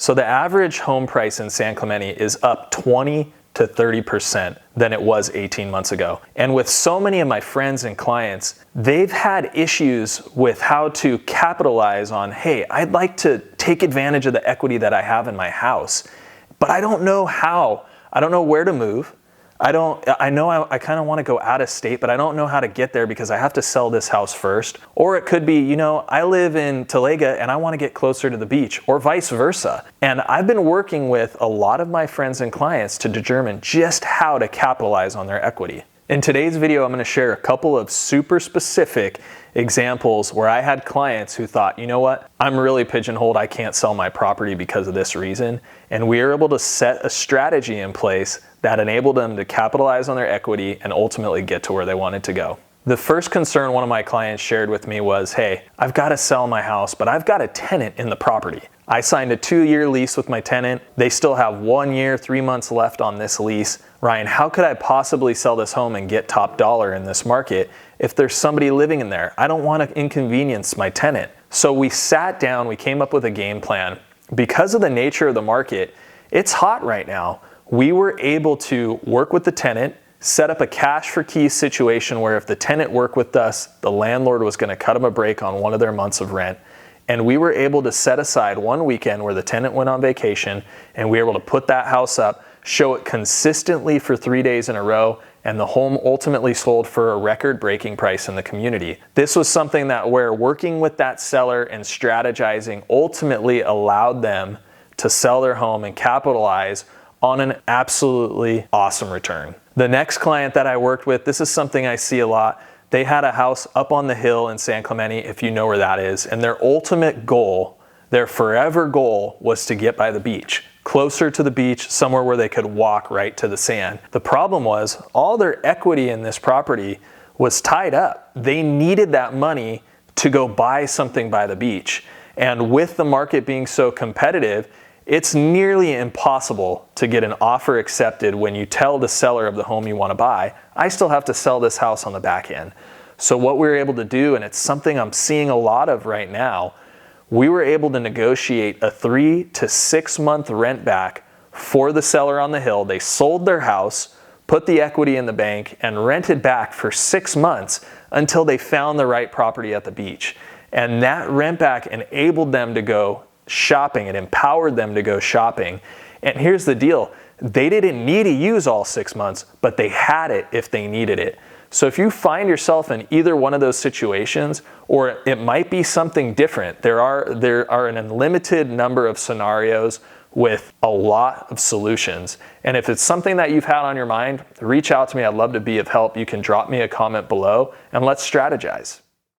So the average home price in San Clemente is up 20 to 30% than it was 18 months ago. And with so many of my friends and clients, they've had issues with how to capitalize on, hey, I'd like to take advantage of the equity that I have in my house, but I don't know how. I don't know where to move. I know I kind of want to go out of state, but I don't know how to get there because I have to sell this house first. Or it could be, I live in Talega and I want to get closer to the beach, or vice versa. And I've been working with a lot of my friends and clients to determine just how to capitalize on their equity. In today's video, I'm going to share a couple of super specific examples where I had clients who thought, you know what, I'm really pigeonholed, I can't sell my property because of this reason. And we were able to set a strategy in place that enabled them to capitalize on their equity and ultimately get to where they wanted to go. The first concern one of my clients shared with me was, hey, I've got to sell my house, but I've got a tenant in the property. I signed a 2-year lease with my tenant. They still have 1 year, 3 months left on this lease. Ryan, how could I possibly sell this home and get top dollar in this market if there's somebody living in there? I don't want to inconvenience my tenant. So we sat down, we came up with a game plan. Because of the nature of the market, it's hot right now. We were able to work with the tenant, set up a cash for keys situation where if the tenant worked with us, the landlord was going to cut them a break on one of their months of rent. And we were able to set aside one weekend where the tenant went on vacation, and we were able to put that house up, show it consistently for 3 days in a row, and the home ultimately sold for a record-breaking price in the community. This was something that where working with that seller and strategizing ultimately allowed them to sell their home and capitalize on an absolutely awesome return. The next client that I worked with, this is something I see a lot. They had a house up on the hill in San Clemente, if you know where that is, and their ultimate goal, their forever goal, was to get by the beach, closer to the beach, somewhere where they could walk right to the sand. The problem was all their equity in this property was tied up. They needed that money to go buy something by the beach. And with the market being so competitive, it's nearly impossible to get an offer accepted when you tell the seller of the home you want to buy, I still have to sell this house on the back end. So what we were able to do, and it's something I'm seeing a lot of right now, we were able to negotiate a 3 to 6 month rent back for the seller on the hill. They sold their house, put the equity in the bank, and rented back for 6 months until they found the right property at the beach. And that rent back enabled them to go shopping. It empowered them to go shopping. And here's the deal. They didn't need to use all 6 months, but they had it if they needed it. So if you find yourself in either one of those situations, or it might be something different, there are an unlimited number of scenarios with a lot of solutions. And if it's something that you've had on your mind, reach out to me. I'd love to be of help. You can drop me a comment below and let's strategize.